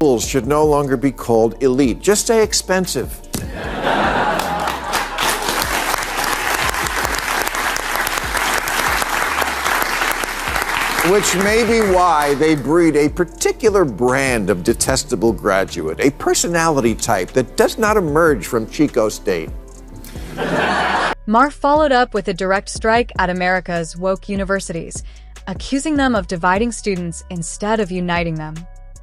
Schools should no longer be called elite. Just say expensive. Which may be why they breed a particular brand of detestable graduate, a personality type that does not emerge from Chico State. Maher followed up with a direct strike at America's woke universities, accusing them of dividing students instead of uniting them.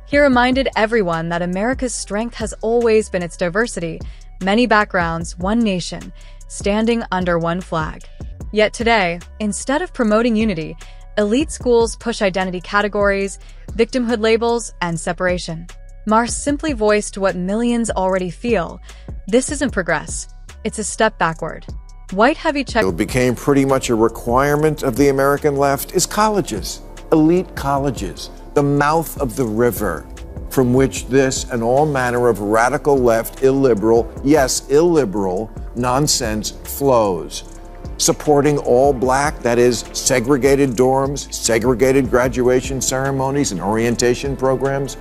He reminded everyone that America's strength has always been its diversity, many backgrounds, one nation, standing under one flag. Yet today, instead of promoting unity, elite schools push identity categories, victimhood labels, and separation. Maher simply voiced what millions already feel. This isn't progress. It's a step backward. White heavy check became pretty much a requirement of the American left is colleges, elite colleges, the mouth of the river from which this and all manner of radical left, illiberal, yes, illiberal nonsense flows. Supporting all black, that is, segregated dorms, segregated graduation ceremonies and orientation programs,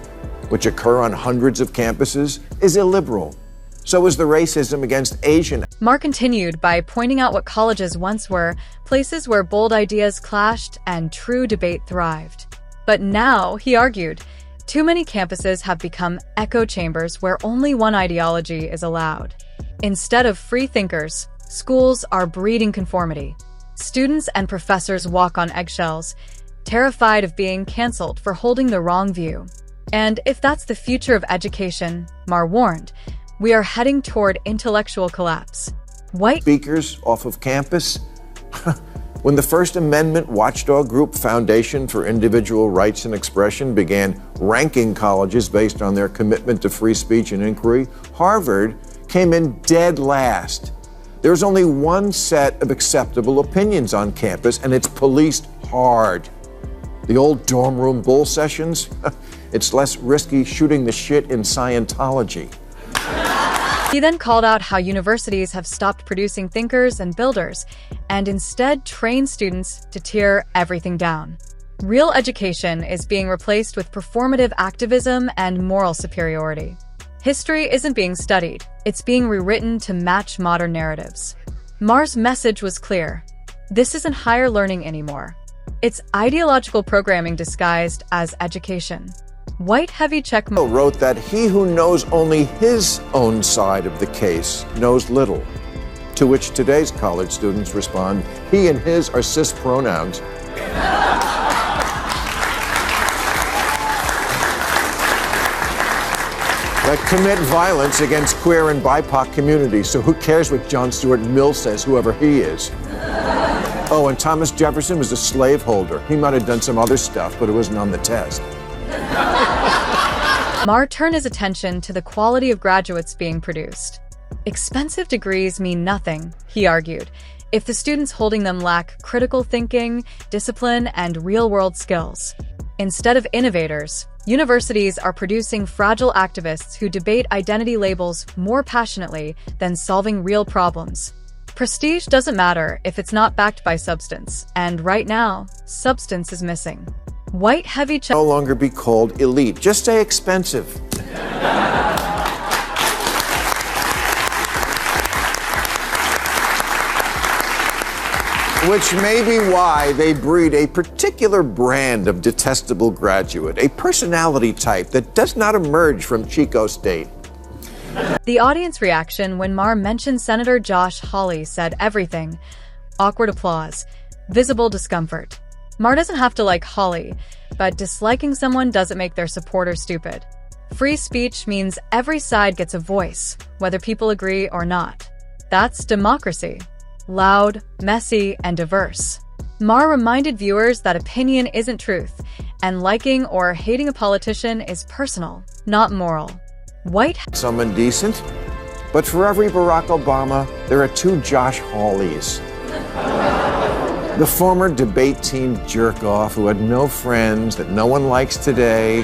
which occur on hundreds of campuses, is illiberal. So is the racism against Asian. Maher continued by pointing out what colleges once were, places where bold ideas clashed and true debate thrived. But now, he argued, too many campuses have become echo chambers where only one ideology is allowed. Instead of free thinkers, schools are breeding conformity. Students and professors walk on eggshells, terrified of being canceled for holding the wrong view. And if that's the future of education, Maher warned, we are heading toward intellectual collapse. White speakers off of campus. When the First Amendment watchdog group Foundation for Individual Rights and Expression began ranking colleges based on their commitment to free speech and inquiry, Harvard came in dead last. There's only one set of acceptable opinions on campus, and it's policed hard. The old dorm room bull sessions, it's less risky shooting the shit in Scientology. He then called out how universities have stopped producing thinkers and builders, and instead train students to tear everything down. Real education is being replaced with performative activism and moral superiority. History isn't being studied, it's being rewritten to match modern narratives. Maher's message was clear. This isn't higher learning anymore. It's ideological programming disguised as education. White heavy check wrote that he who knows only his own side of the case knows little. To which today's college students respond, he and his are cis pronouns. That commit violence against queer and BIPOC communities, so who cares what John Stuart Mill says, whoever he is. Oh, and Thomas Jefferson was a slaveholder. He might have done some other stuff, but it wasn't on the test. Maher turned his attention to the quality of graduates being produced. Expensive degrees mean nothing, he argued, if the students holding them lack critical thinking, discipline, and real-world skills. Instead of innovators, universities are producing fragile activists who debate identity labels more passionately than solving real problems. Prestige doesn't matter if it's not backed by substance, and right now, substance is missing. White heavy check no longer be called elite. Just say expensive. Which may be why they breed a particular brand of detestable graduate, a personality type that does not emerge from Chico State. The audience reaction when Maher mentioned Senator Josh Hawley said everything. Awkward applause. Visible discomfort. Maher doesn't have to like Hawley, but disliking someone doesn't make their supporters stupid. Free speech means every side gets a voice, whether people agree or not. That's democracy. Loud, messy, and diverse. Maher reminded viewers that opinion isn't truth, and liking or hating a politician is personal, not moral. White someone decent, but for every Barack Obama, there are two Josh Hawleys. The former debate team jerk-off who had no friends, that no one likes today,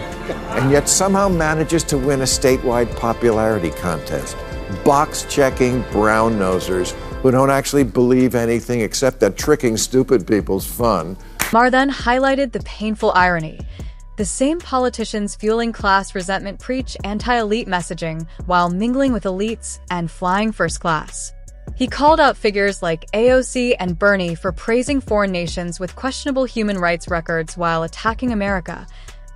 and yet somehow manages to win a statewide popularity contest. Box-checking brown-nosers who don't actually believe anything except that tricking stupid people's fun. Maher then highlighted the painful irony. The same politicians fueling class resentment preach anti-elite messaging while mingling with elites and flying first class. He called out figures like AOC and Bernie for praising foreign nations with questionable human rights records while attacking America,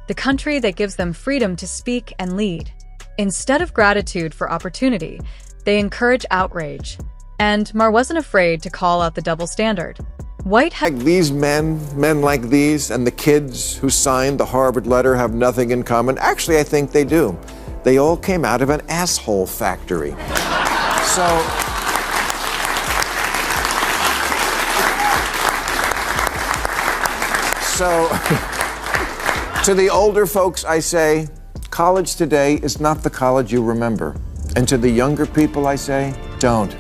the country that gives them freedom to speak and lead. Instead of gratitude for opportunity, they encourage outrage. And Maher wasn't afraid to call out the double standard. Like these men like these, and the kids who signed the Harvard letter have nothing in common. Actually, I think they do. They all came out of an asshole factory. So, to the older folks, I say, college today is not the college you remember. And to the younger people, I say, don't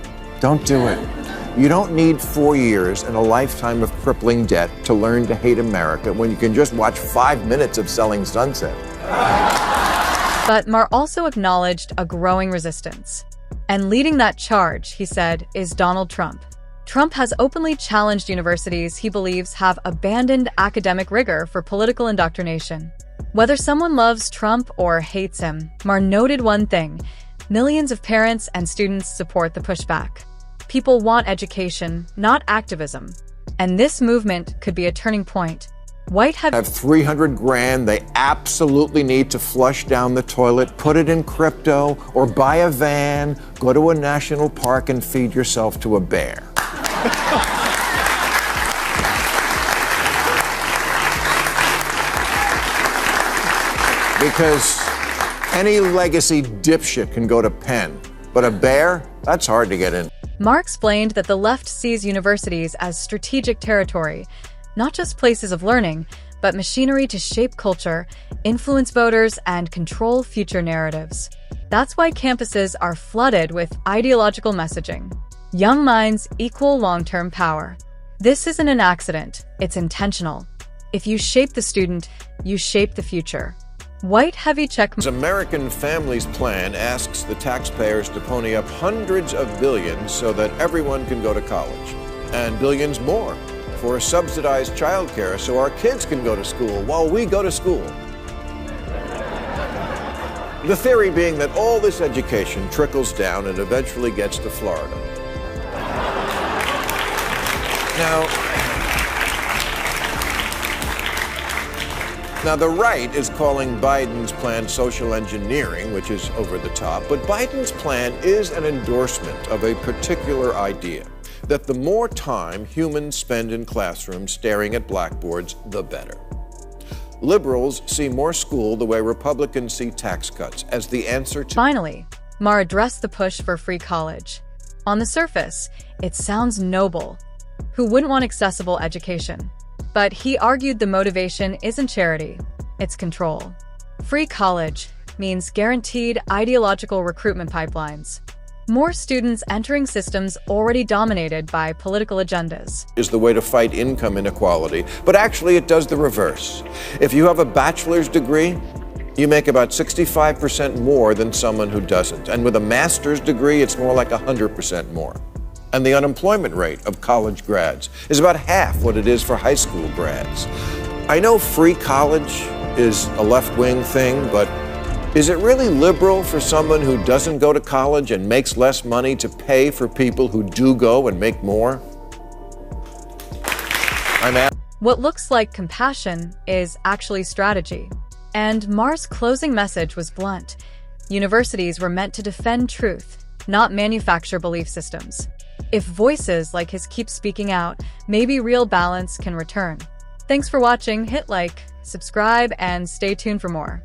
do it. You don't need 4 years and a lifetime of crippling debt to learn to hate America when you can just watch 5 minutes of Selling Sunset. But Maher also acknowledged a growing resistance. And leading that charge, he said, is Donald Trump. Trump has openly challenged universities he believes have abandoned academic rigor for political indoctrination. Whether someone loves Trump or hates him, Maher noted one thing: millions of parents and students support the pushback. People want education, not activism. And this movement could be a turning point. Have 300 grand they absolutely need to flush down the toilet, put it in crypto, or buy a van, go to a national park and feed yourself to a bear. Because any legacy dipshit can go to Penn, but a bear, that's hard to get in. Maher explained that the left sees universities as strategic territory, not just places of learning, but machinery to shape culture, influence voters, and control future narratives. That's why campuses are flooded with ideological messaging. Young minds equal long-term power. This isn't an accident, it's intentional. If you shape the student, you shape the future. White heavy check. American Families Plan asks the taxpayers to pony up hundreds of billions so that everyone can go to college, and billions more for subsidized childcare so our kids can go to school while we go to school. The theory being that all this education trickles down and eventually gets to Florida. Now, the right is calling Biden's plan social engineering, which is over the top, but Biden's plan is an endorsement of a particular idea, that the more time humans spend in classrooms staring at blackboards, the better. Liberals see more school the way Republicans see tax cuts as the answer to... Finally, Maher addressed the push for free college. On the surface, it sounds noble. Who wouldn't want accessible education? But he argued the motivation isn't charity, it's control. Free college means guaranteed ideological recruitment pipelines. More students entering systems already dominated by political agendas. Is the way to fight income inequality, but actually it does the reverse. If you have a bachelor's degree, you make about 65% more than someone who doesn't. And with a master's degree, it's more like 100% more. And the unemployment rate of college grads is about half what it is for high school grads. I know free college is a left-wing thing, but is it really liberal for someone who doesn't go to college and makes less money to pay for people who do go and make more? What looks like compassion is actually strategy. And Maher's closing message was blunt. Universities were meant to defend truth, not manufacture belief systems. If voices like his keep speaking out, maybe real balance can return. Thanks for watching. Hit like, subscribe, and stay tuned for more.